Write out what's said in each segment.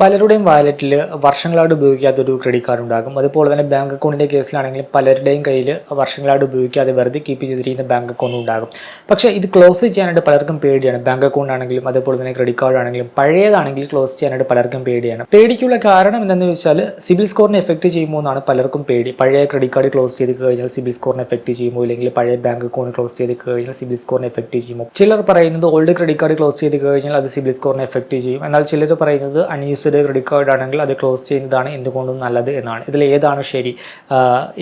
പലരുടെയും വാലറ്റിൽ വർഷങ്ങളായിട്ട് ഉപയോഗിക്കാത്തൊരു ക്രെഡിറ്റ് കാർഡ് ഉണ്ടാകും. അതുപോലെ തന്നെ ബാങ്ക് അക്കൗണ്ടിൻ്റെ കേസിലാണെങ്കിലും പലരുടെയും കയ്യിൽ വർഷങ്ങളായിട്ട് ഉപയോഗിക്കാതെ വെറുതെ കീപ്പ് ചെയ്തിരിക്കുന്ന ബാങ്ക് അക്കൗണ്ട് ഉണ്ടാകും. പക്ഷേ ഇത് ക്ലോസ് ചെയ്യാനായിട്ട് പലർക്കും പേടിയാണ്. ബാങ്ക് അക്കൗണ്ട് ആണെങ്കിലും അതുപോലെ തന്നെ ക്രെഡിറ്റ് കാർഡ് ആണെങ്കിലും പഴയതാണെങ്കിൽ ക്ലോസ് ചെയ്യാനായിട്ട് പലർക്കും പേടിയാണ്. പേടിക്കുള്ള കാരണം എന്താണെന്ന് വെച്ചാൽ സിബിൽ സ്കോറിനെ എഫക്റ്റ് ചെയ്യുമോ എന്നാണ് പലർക്കും പേടി. പഴയ ക്രെഡിറ്റ് കാർഡ് ക്ലോസ് ചെയ്ത് കഴിഞ്ഞാൽ സിബിൽ സ്കോറിനെ എഫക്റ്റ് ചെയ്യുമോ, അല്ലെങ്കിൽ പഴയ ബാങ്ക് അക്കൗണ്ട് ക്ലോസ് ചെയ്ത് കഴിഞ്ഞാൽ സിബിൽ സ്കോറിനെ എഫക്റ്റ് ചെയ്യുമോ. ചിലർ പറയുന്നത് ഓൾഡ് ക്രെഡിറ്റ് കാർഡ് ക്ലോസ് ചെയ്ത് കഴിഞ്ഞാൽ അത് സിബിൽ സ്കോറിനെ എഫക്റ്റ് ചെയ്യും. എന്നാൽ ചിലർ പറയുന്നത് അൺയൂസ്ഡ് ക്രെഡിറ്റ് കാർഡ് ആണെങ്കിൽ അത് ക്ലോസ് ചെയ്യുന്നതാണ് എന്തുകൊണ്ടും നല്ലത് എന്നാണ്. ഇതിൽ ഏതാണ് ശരി?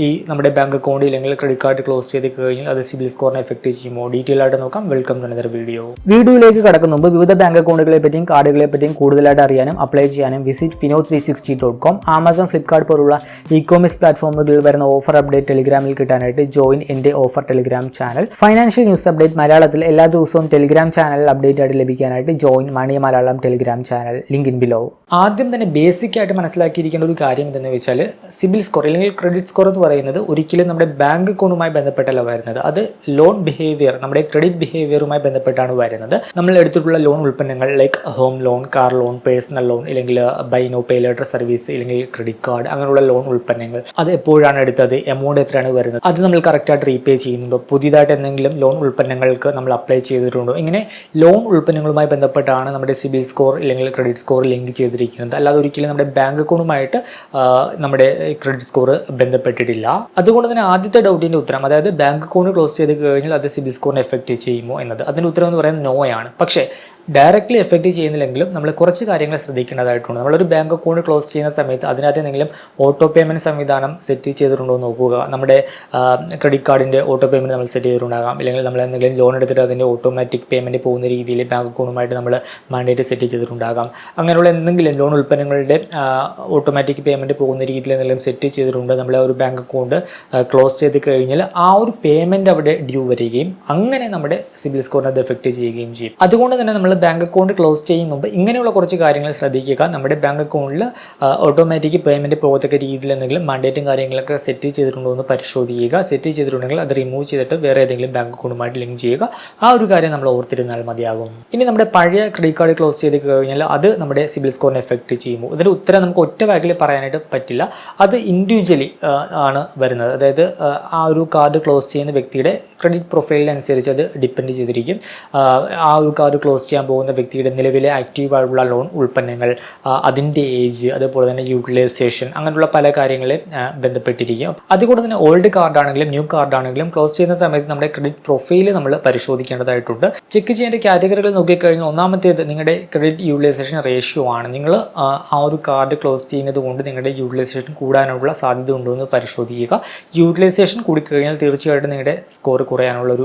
ഈ നമ്മുടെ ബാങ്ക് അക്കൗണ്ട് അല്ലെങ്കിൽ ക്രെഡിറ്റ് കാർഡ് ക്ലോസ് ചെയ്ത് കഴിഞ്ഞാൽ അത് സിബിൽ സ്കോറിനെ എഫക്റ്റ് ചെയ്യുമോ? ഡീറ്റെയിൽ ആയിട്ട് നോക്കാം. Welcome to another video. വീഡിയോയിലേക്ക് കടക്കുന്ന മുമ്പ് വിവിധ ബാങ്ക് അക്കൗണ്ടുകളെ പറ്റിയും കാർഡുകളെ പറ്റിയും കൂടുതലായിട്ട് അറിയാനും അപ്ലൈ ചെയ്യാനും വിസിറ്റ് fino360.com, ആമസോൺ, ഫ്ലിപ്കാർട്ട് പോലുള്ള ഇ-കോമേഴ്സ് പ്ലാറ്റ്ഫോമുകളിൽ വരുന്ന ഓഫർ അപ്ഡേറ്റ് ടെലിഗ്രാമിൽ കിട്ടാനായിട്ട് ജോയിൻ എൻ്റെ offer telegram channel. Financial news update മലയാളത്തിൽ എല്ലാ ദിവസവും ടെലിഗ്രാം ചാനലിൽ അപ്ഡേറ്റ് ആയിട്ട് ലഭിക്കാനായിട്ട് join money Malayalam telegram channel, link in below. ആദ്യം തന്നെ ബേസിക് ആയിട്ട് മനസ്സിലാക്കിയിരിക്കേണ്ട ഒരു കാര്യം എന്തെന്ന് വെച്ചാൽ സിബിൽ സ്കോർ അല്ലെങ്കിൽ ക്രെഡിറ്റ് സ്കോർ എന്ന് പറയുന്നത് ഒരിക്കലും നമ്മുടെ ബാങ്ക് അക്കൗണ്ടുമായി ബന്ധപ്പെട്ടല്ല വരുന്നത്. അത് ലോൺ ബിഹേവിയർ, നമ്മുടെ ക്രെഡിറ്റ് ബിഹേവിയറുമായി ബന്ധപ്പെട്ടാണ് വരുന്നത്. നമ്മൾ എടുത്തിട്ടുള്ള ലോൺ ഉൽപ്പന്നങ്ങൾ like home loan, car loan, personal loan, ഇല്ലെങ്കിൽ buy no pay later service, ഇല്ലെങ്കിൽ ക്രെഡിറ്റ് കാർഡ്, അങ്ങനെയുള്ള ലോൺ ഉൽപ്പന്നങ്ങൾ അത് എപ്പോഴാണ് എടുത്തത്, എമൗണ്ട് എത്രയാണ് വരുന്നത്, അത് നമ്മൾ കറക്റ്റായിട്ട് റീപേ ചെയ്യുന്നുണ്ടോ, പുതിയതായിട്ട് എന്തെങ്കിലും ലോൺ ഉൽപ്പന്നങ്ങൾക്ക് നമ്മൾ അപ്ലൈ ചെയ്തിട്ടുണ്ടോ, ഇങ്ങനെ ലോൺ ഉൽപ്പന്നങ്ങളുമായി ബന്ധപ്പെട്ടാണ് നമ്മുടെ സിബിൽ സ്കോർ അല്ലെങ്കിൽ ക്രെഡിറ്റ് സ്കോർ ലിങ്ക് ചെയ്തിരിക്കുന്നത്. അല്ലാതെ ഒരിക്കലും നമ്മുടെ ബാങ്ക് അക്കൗണ്ടുമായിട്ട് നമ്മുടെ ക്രെഡിറ്റ് സ്കോർ ബന്ധപ്പെട്ടിട്ടില്ല. അതുകൊണ്ട് തന്നെ ആദ്യത്തെ ഡൗട്ടിൻ്റെ ഉത്തരം, അതായത് ബാങ്ക് അക്കൗണ്ട് ക്ലോസ് ചെയ്ത് കഴിഞ്ഞാൽ അത് സിബിൽ സ്കോറിനെ എഫക്റ്റ് ചെയ്യുമോ എന്നത്, അതിൻ്റെ ഉത്തരം എന്ന് പറയുന്നത് നോ ആണ്. പക്ഷേ ഡയറക്റ്റ്ലി എഫക്റ്റ് ചെയ്യുന്നില്ലെങ്കിലും നമ്മൾ കുറച്ച് കാര്യങ്ങൾ ശ്രദ്ധിക്കേണ്ടതായിട്ടുണ്ട്. നമ്മളൊരു ബാങ്ക് അക്കൗണ്ട് ക്ലോസ് ചെയ്യുന്ന സമയത്ത് അതിനകത്ത് എന്തെങ്കിലും ഓട്ടോ പേയ്മെൻറ്റ് സംവിധാനം സെറ്റ് ചെയ്തിട്ടുണ്ടോ എന്ന് നോക്കുക. നമ്മുടെ ക്രെഡിറ്റ് കാർഡിൻ്റെ ഓട്ടോ പേയ്മെൻറ്റ് നമ്മൾ സെറ്റ് ചെയ്തിട്ടുണ്ടാകാം, അല്ലെങ്കിൽ നമ്മൾ എന്തെങ്കിലും ലോൺ എടുത്തിട്ട് അതിൻ്റെ ഓട്ടോമാറ്റിക് പേയ്മെൻറ്റ് പോകുന്ന രീതിയിൽ ബാങ്ക് അക്കൗണ്ടുമായിട്ട് നമ്മൾ മാൻഡേറ്റ് സെറ്റ് ചെയ്തിട്ടുണ്ടാകാം. അങ്ങനെയുള്ള എന്തെങ്കിലും ലോൺ ഉൽപ്പന്നങ്ങളുടെ ഓട്ടോമാറ്റിക് പേയ്മെൻറ്റ് പോകുന്ന രീതിയിൽ എന്തെങ്കിലും സെറ്റ് ചെയ്തിട്ടുണ്ട്. നമ്മൾ ഒരു ബാങ്ക് അക്കൗണ്ട് ക്ലോസ് ചെയ്ത് കഴിഞ്ഞാൽ ആ ഒരു പേയ്മെൻറ്റ് അവിടെ ഡ്യൂ വരികയും അങ്ങനെ നമ്മുടെ സിബിൽ സ്കോറിനെ അത് എഫക്റ്റ് ചെയ്യുകയും ചെയ്യും. അതുകൊണ്ട് തന്നെ നമ്മൾ ബാങ്ക് അക്കൗണ്ട് ക്ലോസ് ചെയ്യുന്ന മുമ്പ് ഇങ്ങനെയുള്ള കുറച്ച് കാര്യങ്ങൾ ശ്രദ്ധിക്കുക. നമ്മുടെ ബാങ്ക് അക്കൗണ്ടിൽ ഓട്ടോമാറ്റിക് പേയ്മെൻറ്റ് പോകത്തക്ക രീതിയിൽ എന്തെങ്കിലും മാൻഡേറ്റും കാര്യങ്ങളൊക്കെ സെറ്റ് ചെയ്തിട്ടുണ്ടോ എന്ന് പരിശോധിക്കുക. സെറ്റ് ചെയ്തിട്ടുണ്ടെങ്കിൽ അത് റിമൂവ് ചെയ്തിട്ട് വേറെ ഏതെങ്കിലും ബാങ്ക് അക്കൗണ്ടുമായിട്ട് ലിങ്ക് ചെയ്യുക. ആ ഒരു കാര്യം നമ്മൾ ഓർത്തിരുന്നാൽ മതിയാകും. ഇനി നമ്മുടെ പഴയ ക്രെഡിറ്റ് കാർഡ് ക്ലോസ് ചെയ്ത് കഴിഞ്ഞാൽ അത് നമ്മുടെ സിബിൽ സ്കോറിനെ എഫക്റ്റ് ചെയ്യുമോ? ഇതിൻ്റെ ഉത്തരം നമുക്ക് ഒറ്റ വാക്കിൽ പറയാനായിട്ട് പറ്റില്ല. അത് ഇൻഡിവിജ്വലി ആണ് വരുന്നത്. അതായത് ആ ഒരു കാർഡ് ക്ലോസ് ചെയ്യുന്ന വ്യക്തിയുടെ ക്രെഡിറ്റ് പ്രൊഫൈലിനനുസരിച്ച് അത് ഡിപ്പെൻഡ് ചെയ്തിരിക്കും. ആ ഒരു കാർഡ് ക്ലോസ് ചെയ്യാൻ പോകുന്ന വ്യക്തിയുടെ നിലവിലെ ആക്റ്റീവായുള്ള ലോൺ ഉൽപ്പന്നങ്ങൾ, അതിൻ്റെ ഏജ്, അതുപോലെ തന്നെ യൂട്ടിലൈസേഷൻ, അങ്ങനെയുള്ള പല കാര്യങ്ങളെ ബന്ധപ്പെട്ടിരിക്കും. അതുകൊണ്ട് തന്നെ ഓൾഡ് കാർഡാണെങ്കിലും ന്യൂ കാർഡാണെങ്കിലും ക്ലോസ് ചെയ്യുന്ന സമയത്ത് നമ്മുടെ ക്രെഡിറ്റ് പ്രൊഫൈൽ നമ്മൾ പരിശോധിക്കേണ്ടതായിട്ടുണ്ട്. ചെക്ക് ചെയ്യേണ്ട കാറ്റഗറികൾ നോക്കിക്കഴിഞ്ഞാൽ ഒന്നാമത്തേത് നിങ്ങളുടെ ക്രെഡിറ്റ് യൂട്ടിലൈസേഷൻ റേഷ്യോ ആണ്. നിങ്ങൾ ആ ഒരു കാർഡ് ക്ലോസ് ചെയ്യുന്നത് കൊണ്ട് നിങ്ങളുടെ യൂട്ടിലൈസേഷൻ കൂടാനുള്ള സാധ്യത ഉണ്ടോ എന്ന് പരിശോധിക്കുക. യൂട്ടിലൈസേഷൻ കൂടിക്കഴിഞ്ഞാൽ തീർച്ചയായിട്ടും നിങ്ങളുടെ സ്കോർ കുറയാനുള്ളൊരു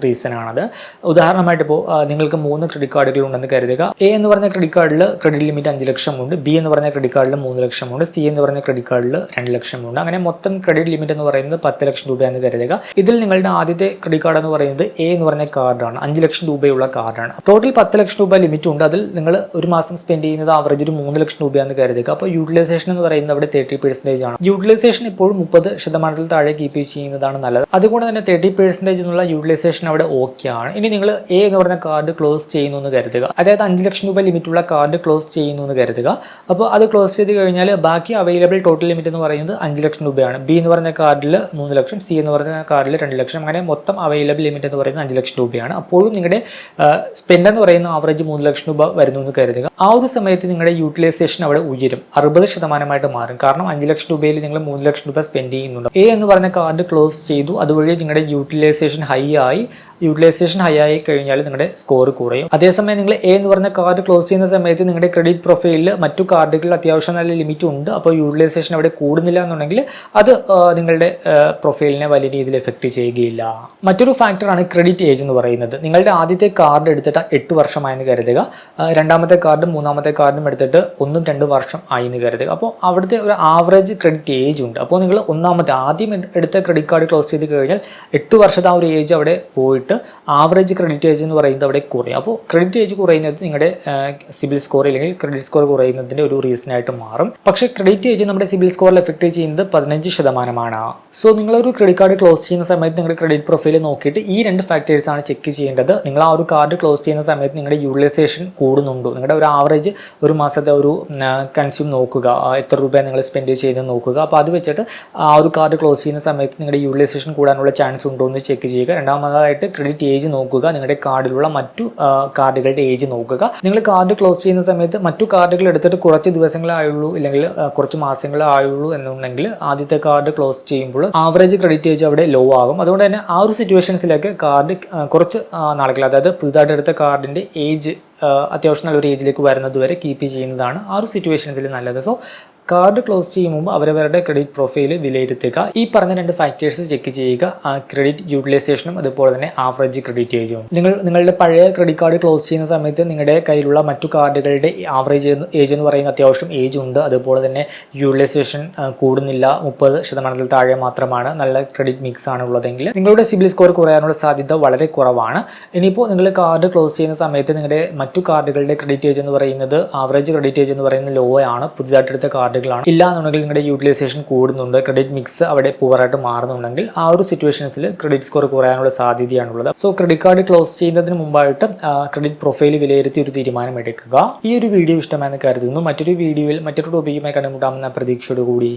റീസണാണത്. ഉദാഹരണമായിട്ട് ഇപ്പോൾ നിങ്ങൾക്ക് 3 ക്രെഡിറ്റ് കാർഡുകൾ ഉണ്ടെന്ന് കരുതുക. എ എന്ന് പറഞ്ഞ ക്രെഡിറ്റ് കാർഡിൽ ക്രെഡിറ്റ് ലിമിറ്റ് 5 ലക്ഷമുണ്ട്, ബി എന്ന് പറഞ്ഞ ക്രെഡിറ്റ് കാർഡിൽ 3 ലക്ഷമുണ്ട്, സി എന്ന് പറഞ്ഞ ക്രെഡിറ്റ് കാർഡിൽ 2 ലക്ഷമുണ്ട്. അങ്ങനെ മൊത്തം ക്രെഡിറ്റ് ലിമിറ്റ് എന്ന് പറയുന്നത് 10 ലക്ഷം രൂപയെന്ന് കരുതുക. ഇതിൽ നിങ്ങളുടെ ആദ്യത്തെ ക്രെഡിറ്റ് കാർഡ് എന്ന് പറയുന്നത് എ എന്ന് പറഞ്ഞ കാർഡാണ്. 5 ലക്ഷം രൂപയുള്ള കാർഡാണ്. ടോട്ടൽ 10 ലക്ഷം രൂപ ലിമിറ്റ് ഉണ്ട്. അതിൽ നിങ്ങൾ ഒരു മാസം സ്പെൻഡ് ചെയ്യുന്നത് ആവറേജ് ഒരു 3 ലക്ഷം രൂപയാണെന്ന് കരുതുക. അപ്പോൾ യൂട്ടിലൈസേഷൻ എന്ന് പറയുന്നത് അവിടെ 30% ആണ്. യൂട്ടിലൈസേഷൻ ഇപ്പോഴും 30% താഴെ കീപ്പ് ചെയ്യുന്നതാണ് നല്ലത്. അതുകൊണ്ട് തന്നെ 30% എന്നുള്ള യൂട്ടിലൈസേഷൻ അവിടെ ഓക്കെ ആണ്. ഇനി നിങ്ങൾ എ എന്ന് പറഞ്ഞ കാർഡ് ക്ലോസ് ചെയ്യുന്നു എന്ന് കരുതുക. അതായത് 5 ലക്ഷം രൂപ ലിമിറ്റുള്ള കാർഡ് ക്ലോസ് ചെയ്യുന്നു എന്ന് കരുതുക. അപ്പോൾ അത് ക്ലോസ് ചെയ്ത് കഴിഞ്ഞാൽ ബാക്കി അവൈലബിൾ ടോട്ടൽ ലിമിറ്റ് എന്ന് പറയുന്നത് 5 ലക്ഷം രൂപയാണ്. ബി എന്ന് പറഞ്ഞ കാർഡിൽ 3 ലക്ഷം, സി എന്ന് പറഞ്ഞ കാർഡിൽ 2 ലക്ഷം, അങ്ങനെ മൊത്തം അവൈലബിൾ ലിമിറ്റ് എന്ന് പറയുന്നത് 5 ലക്ഷം രൂപയാണ്. അപ്പോഴും നിങ്ങളുടെ സ്പെൻഡ് എന്ന് പറയുന്ന ആവറേജ് 3 ലക്ഷം രൂപ വരുന്നു എന്ന് കരുതുക. ആ ഒരു സമയത്ത് നിങ്ങളുടെ യൂട്ടിലൈസേഷൻ അവിടെ ഉയരും, 60% മാറും. കാരണം 5 ലക്ഷം രൂപയിൽ നിങ്ങൾ 3 ലക്ഷം രൂപ സ്പെൻഡ് ചെയ്യുന്നുണ്ട്. എ എന്ന് പറഞ്ഞ കാർഡ് ക്ലോസ് ചെയ്തു, അതുവഴി നിങ്ങളുടെ യൂട്ടിലൈസേഷൻ ഹൈ ആയി കഴിഞ്ഞാൽ നിങ്ങളുടെ സ്കോർ കുറയും. അതേസമയം നിങ്ങൾ എ എന്ന് പറഞ്ഞ കാർഡ് ക്ലോസ് ചെയ്യുന്ന സമയത്ത് നിങ്ങളുടെ ക്രെഡിറ്റ് പ്രൊഫൈലിൽ മറ്റു കാർഡുകളിൽ അത്യാവശ്യം നല്ല ലിമിറ്റ് ഉണ്ട്. അപ്പോൾ യൂട്ടിലൈസേഷൻ അവിടെ കൂടുന്നില്ല എന്നുണ്ടെങ്കിൽ അത് നിങ്ങളുടെ പ്രൊഫൈലിനെ വലിയ രീതിയിൽ എഫക്റ്റ് ചെയ്യുകയില്ല. മറ്റൊരു ഫാക്ടറാണ് ക്രെഡിറ്റ് ഏജ് എന്ന് പറയുന്നത്. നിങ്ങളുടെ ആദ്യത്തെ കാർഡ് എടുത്തിട്ട് 8 വർഷമായെന്ന് കരുതുക, രണ്ടാമത്തെ കാർഡും മൂന്നാമത്തെ കാർഡും എടുത്തിട്ട് 1-2 വർഷം ആയെന്ന് കരുതുക. അപ്പോൾ അവിടുത്തെ ഒരു ആവറേജ് ക്രെഡിറ്റ് ഏജ് ഉണ്ട്. അപ്പോൾ നിങ്ങൾ ആദ്യം എടുത്ത ക്രെഡിറ്റ് കാർഡ് ക്ലോസ് ചെയ്ത് കഴിഞ്ഞാൽ 8 വർഷത്തെ ആ ഒരു ഏജ് അവിടെ പോയിട്ട് ആവറേജ് ക്രെഡിറ്റ് ഏജ് എന്ന് പറയുന്നത് അവിടെ കുറയും. അപ്പോൾ ക്രെഡിറ്റ് ഏജ് കുറയുന്നത് നിങ്ങളുടെ സിബിൽ സ്കോർ അല്ലെങ്കിൽ ക്രെഡിറ്റ് സ്കോർ കുറയുന്നതിൻ്റെ ഒരു റീസൺ ആയിട്ട് മാറും. പക്ഷേ ക്രെഡിറ്റ് ഏജ് നമ്മുടെ സിബിൽ സ്കോറിൽ എഫക്ട് ചെയ്യുന്നത് 15%. സോ നിങ്ങളൊരു ക്രെഡിറ്റ് കാർഡ് ക്ലോസ് ചെയ്യുന്ന സമയത്ത് നിങ്ങളുടെ ക്രെഡിറ്റ് പ്രൊഫൈൽ നോക്കിയിട്ട് ഈ 2 ഫാക്ടേഴ്സ് ആണ് ചെക്ക് ചെയ്യേണ്ടത്. നിങ്ങൾ ആ ഒരു കാർഡ് ക്ലോസ് ചെയ്യുന്ന സമയത്ത് നിങ്ങളുടെ യൂട്ടിലൈസേഷൻ കൂടുന്നുണ്ടോ, നിങ്ങളുടെ ഒരു ആവറേജ് ഒരു മാസത്തെ ഒരു കൺസ്യൂം നോക്കുക, എത്ര രൂപ നിങ്ങൾ സ്പെൻഡ് ചെയ്ത് നോക്കുക. അപ്പോൾ അത് വെച്ചിട്ട് ആ ഒരു കാർഡ് ക്ലോസ് ചെയ്യുന്ന സമയത്ത് നിങ്ങളുടെ യൂട്ടിലൈസേഷൻ കൂടാനുള്ള ചാൻസ് ഉണ്ടോ എന്ന് ചെക്ക് ചെയ്യുക. രണ്ടാമതായിട്ട് ക്രെഡിറ്റ് ഏജ് നോക്കുക, നിങ്ങളുടെ കാർഡിലുള്ള മറ്റു കാർഡുകളുടെ ഏജ് നോക്കുക. നിങ്ങൾ കാർഡ് ക്ലോസ് ചെയ്യുന്ന സമയത്ത് മറ്റു കാർഡുകൾ എടുത്തിട്ട് കുറച്ച് ദിവസങ്ങളേ ആയുള്ളൂ അല്ലെങ്കിൽ കുറച്ച് മാസങ്ങളേ ആയുള്ളൂ എന്നുണ്ടെങ്കിൽ ആദ്യത്തെ കാർഡ് ക്ലോസ് ചെയ്യുമ്പോൾ ആവറേജ് ക്രെഡിറ്റ് ഏജ് അവിടെ ലോ ആകും. അതുകൊണ്ട് തന്നെ ആ ഒരു സിറ്റുവേഷൻസിലേക്ക് കാർഡ് കുറച്ച് നാളുകൾ, അതായത് പുതുതായിട്ട് എടുത്ത കാർഡിൻ്റെ ഏജ് അത്യാവശ്യം നല്ലൊരു ഏജിലേക്ക് വരുന്നത് വരെ കീപ്പ് ചെയ്യുന്നതാണ് ആ ഒരു സിറ്റുവേഷൻസിൽ നല്ലത്. സോ കാർഡ് ക്ലോസ് ചെയ്യുമ്പോൾ അവരവരുടെ ക്രെഡിറ്റ് പ്രൊഫൈൽ വിലയിരുത്തുക. ഈ പറഞ്ഞ 2 ഫാക്ടേഴ്സ് ചെക്ക് ചെയ്യുക, ക്രെഡിറ്റ് യൂട്ടിലൈസേഷനും അതുപോലെ തന്നെ ആവറേജ് ക്രെഡിറ്റ് ഏജും. നിങ്ങളുടെ പഴയ ക്രെഡിറ്റ് കാർഡ് ക്ലോസ് ചെയ്യുന്ന സമയത്ത് നിങ്ങളുടെ കയ്യിലുള്ള മറ്റു കാർഡുകളുടെ ആവറേജ് ഏജ് എന്ന് പറയുന്ന അത്യാവശ്യം ഏജ് ഉണ്ട്, അതുപോലെ തന്നെ യൂട്ടിലൈസേഷൻ കൂടുന്നില്ല, 30% താഴെ മാത്രമാണ്, നല്ല ക്രെഡിറ്റ് മിക്സ് ആണ് ഉള്ളതെങ്കിൽ നിങ്ങളുടെ സിബിൽ സ്കോർ കുറയാനുള്ള സാധ്യത വളരെ കുറവാണ്. ഇനിയിപ്പോൾ നിങ്ങൾ കാർഡ് ക്ലോസ് ചെയ്യുന്ന സമയത്ത് നിങ്ങളുടെ മറ്റു കാർഡുകളുടെ ക്രെഡിറ്റ് ഏജ് എന്ന് പറയുന്നത് ആവറേജ് ക്രെഡിറ്റ് ഏജ് എന്ന് പറയുന്നത് ലോ ആണ്, പുതിയതായിട്ട് എടുത്ത കാർഡുകളാണ്. ഇല്ലാന്നുണ്ടെങ്കിൽ നിങ്ങളുടെ യൂട്ടിലൈസേഷൻ കൂടുന്നുണ്ട്, ക്രെഡിറ്റ് മിക്സ് അവിടെ പൂവറായിട്ട് മാറുന്നുണ്ടെങ്കിൽ ആ ഒരു സിറ്റുവേഷൻസിൽ ക്രെഡിറ്റ് സ്കോർ കുറയാനുള്ള സാധ്യതയാണുള്ളത്. സോ ക്രെഡിറ്റ് കാർഡ് ക്ലോസ് ചെയ്യുന്നതിന് മുമ്പായിട്ട് ക്രെഡിറ്റ് പ്രൊഫൈൽ വിലയിരുത്തി ഒരു തീരുമാനം എടുക്കുക. ഈ ഒരു വീഡിയോ ഇഷ്ടമായെന്ന് കരുതുന്നു. മറ്റൊരു വീഡിയോയിൽ മറ്റൊരു ടോപ്പിക്കുമായി കണ്ടുമുട്ടാമെന്ന പ്രതീക്ഷയോടുകൂടി